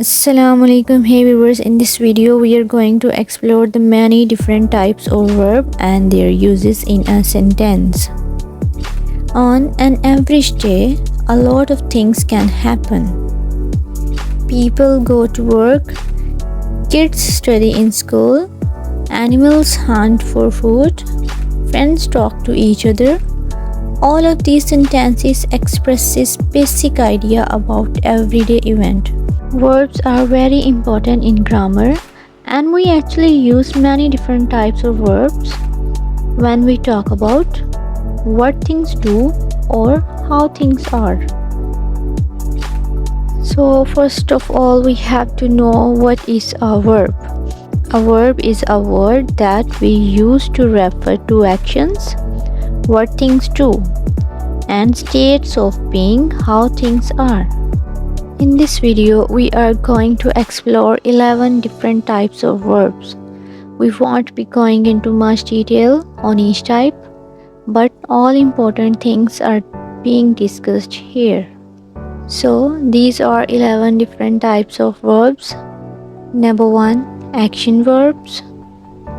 Assalamu alaikum. Hey viewers, in this video we are going to explore the many different types of verb and their uses in a sentence. On an average day, a lot of things can happen. People go to work, kids study in school, animals hunt for food, friends talk to each other. All of these sentences express this basic idea about everyday event. Verbs are very important in grammar, and we actually use many different types of verbs when we talk about what things do or how things are. So first of all, we have to know what is a verb. A verb is a word that we use to refer to actions, what things do, and states of being, how things are. In this video, we are going to explore 11 different types of verbs. We won't be going into much detail on each type, but all important things are being discussed here. So, these are 11 different types of verbs. Number 1. Action verbs.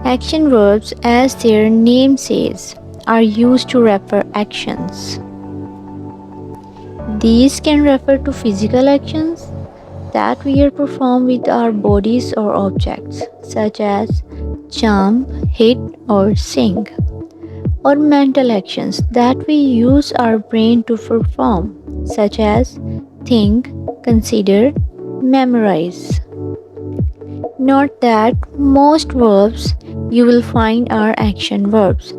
Action verbs, as their name says, are used to refer actions. These can refer to physical actions that we perform with our bodies or objects, such as jump, hit, or sing, or mental actions that we use our brain to perform, such as think, consider, memorize. Note that most verbs you will find are action verbs.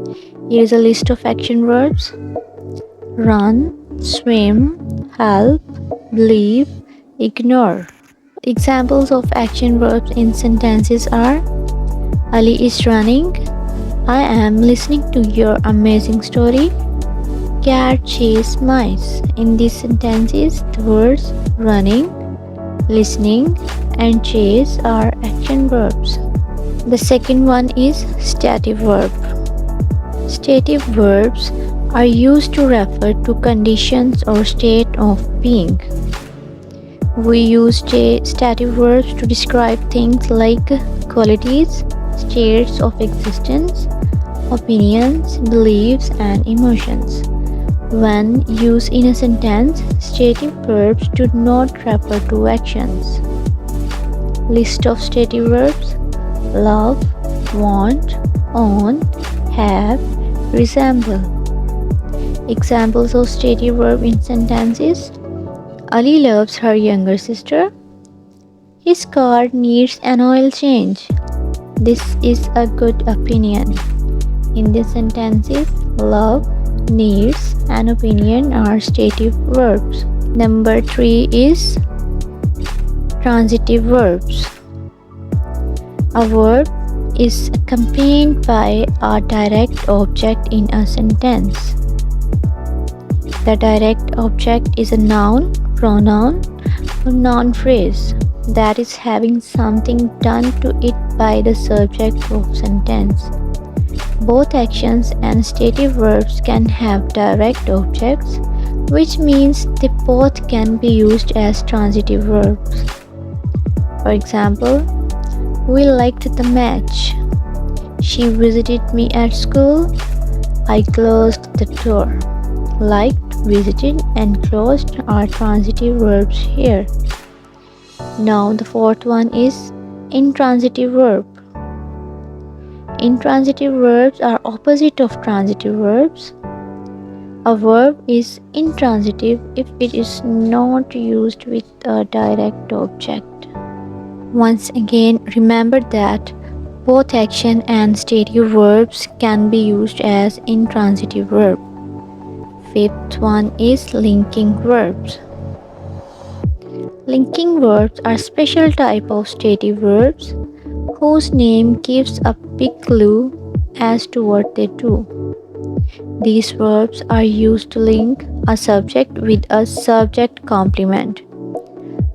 Here is a list of action verbs: run, swim, help, believe, ignore. Examples of action verbs in sentences are: Ali is running, I am listening to your amazing story, cat chase mice. In these sentences, the words running, listening, and chase are action verbs. The second one is stative verb. Stative verbs are used to refer to conditions or state of being. We use stative verbs to describe things like qualities, states of existence, opinions, beliefs, and emotions. When used in a sentence, stative verbs do not refer to actions. List of stative verbs: love, want, own, have, resemble. Examples of stative verb in sentences: Ali loves her younger sister. His car needs an oil change. This is a good opinion. In these sentences, love, needs, and opinion are stative verbs. Number 3 is transitive verbs. A verb is accompanied by a direct object in a sentence. The direct object is a noun, pronoun, or noun phrase that is having something done to it by the subject of sentence. Both actions and stative verbs can have direct objects, which means they both can be used as transitive verbs. For example, we liked the match. She visited me at school. I closed the door. Liked, visited, and closed are transitive verbs here. Now the fourth one is intransitive verb. Intransitive verbs are opposite of transitive verbs. A verb is intransitive if it is not used with a direct object. Once again, remember that both action and stative verbs can be used as intransitive verb. Fifth one is linking verbs. Linking verbs are special type of stative verbs whose name gives a big clue as to what they do. These verbs are used to link a subject with a subject complement.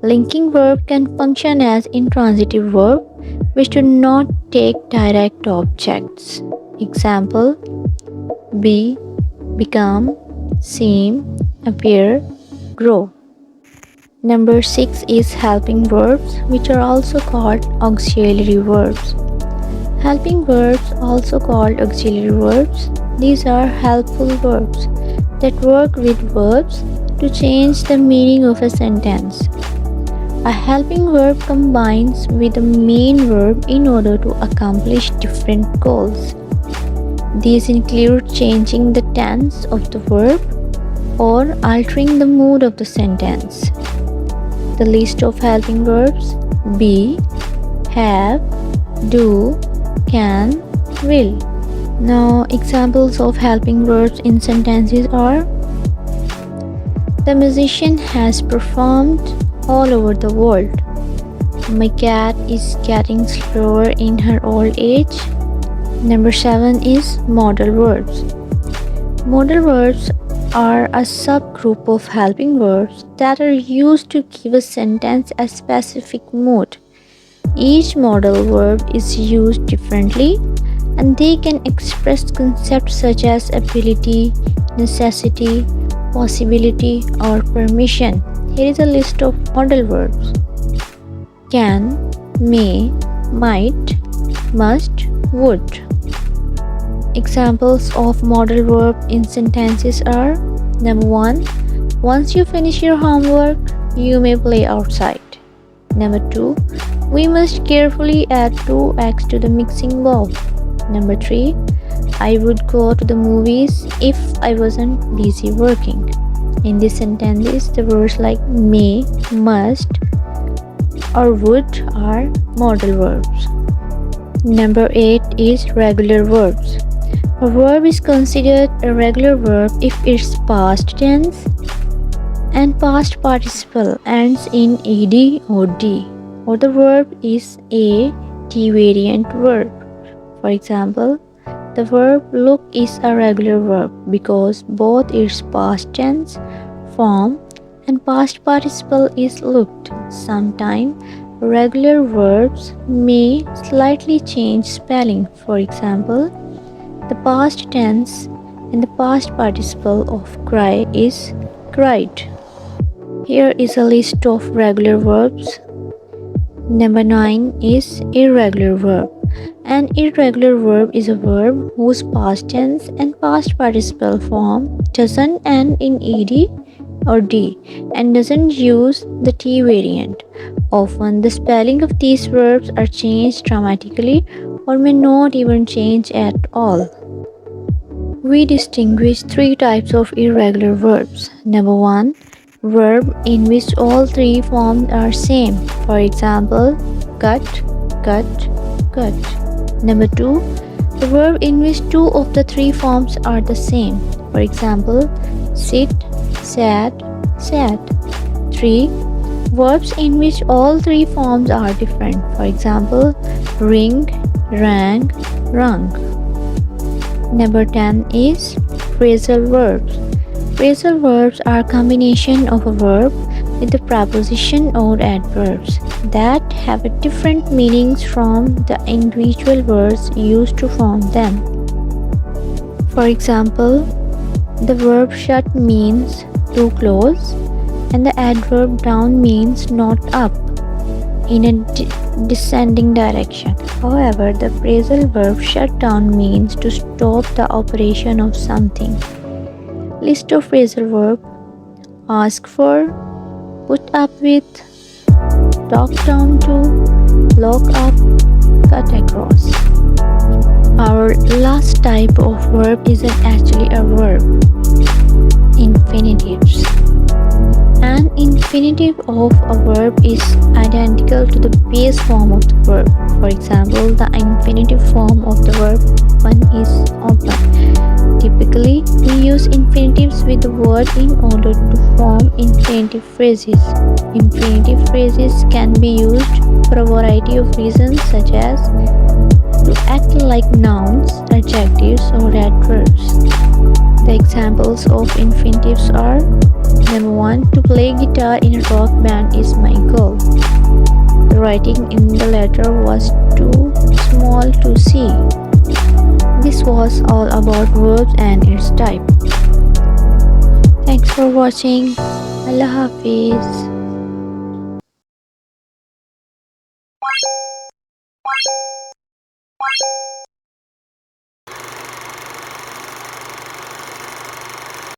Linking verb can function as intransitive verb which do not take direct objects. Example: be, become, seem, appear, grow. Number 6 is helping verbs, which are also called auxiliary verbs. Helping verbs, also called auxiliary verbs, these are helpful verbs that work with verbs to change the meaning of a sentence. A helping verb combines with a main verb in order to accomplish different goals. These include changing the tense of the verb or altering the mood of the sentence. The list of helping verbs: be, have, do, can, will. Now, examples of helping verbs in sentences are: the musician has performed all over the world. My cat is getting slower in her old age. Number 7 is modal verbs. Modal verbs are a subgroup of helping verbs that are used to give a sentence a specific mood. Each modal verb is used differently, and they can express concepts such as ability, necessity, possibility, or permission. Here is a list of modal verbs: can, may, might, must, would. Examples of modal verb in sentences are: number 1, once you finish your homework, you may play outside. Number 2, we must carefully add 2 eggs to the mixing bowl. Number 3, I would go to the movies if I wasn't busy working. In these sentences, the words like may, must, or would are modal verbs. Number 8 is regular verbs. A verb is considered a regular verb if its past tense and past participle ends in ed or d, or the verb is a t-variant verb. For example, the verb look is a regular verb because both its past tense form and past participle is looked. Sometimes regular verbs may slightly change spelling. For example, the past tense and the past participle of cry is cried. Here is a list of regular verbs. Number 9 is irregular verb. An irregular verb is a verb whose past tense and past participle form doesn't end in ed or d and doesn't use the t variant. Often the spelling of these verbs are changed dramatically or may not even change at all. We distinguish 3 types of irregular verbs. Number 1, verb in which all 3 forms are same. For example, cut, cut, cut. Number 2, the verb in which 2 of the 3 forms are the same. For example, sit, sat, sat. 3, verbs in which all 3 forms are different. For example, ring, rang, rung. Number 10 is phrasal verbs. Phrasal verbs are a combination of a verb with a preposition or adverbs that have a different meanings from the individual words used to form them. For example, the verb shut means to close, and the adverb down means not up in a descending direction. However, the phrasal verb shut down means to stop the operation of something. List of phrasal verb: ask for, put up with, talk down to, lock up, cut across. Our last type of verb isn't actually a verb. Infinitives. An infinitive of a verb is identical to the base form of the verb. For example, the infinitive form of the verb open is open. Typically, we use infinitives with the word in order to form infinitive phrases. Infinitive phrases can be used for a variety of reasons, such as to act like nouns, adjectives, or adverbs. The examples of infinitives are: number 1, to play guitar in a rock band is my goal. The writing in the letter was too small to see. This was all about verbs and its type. Thanks for watching. Allah Hafiz.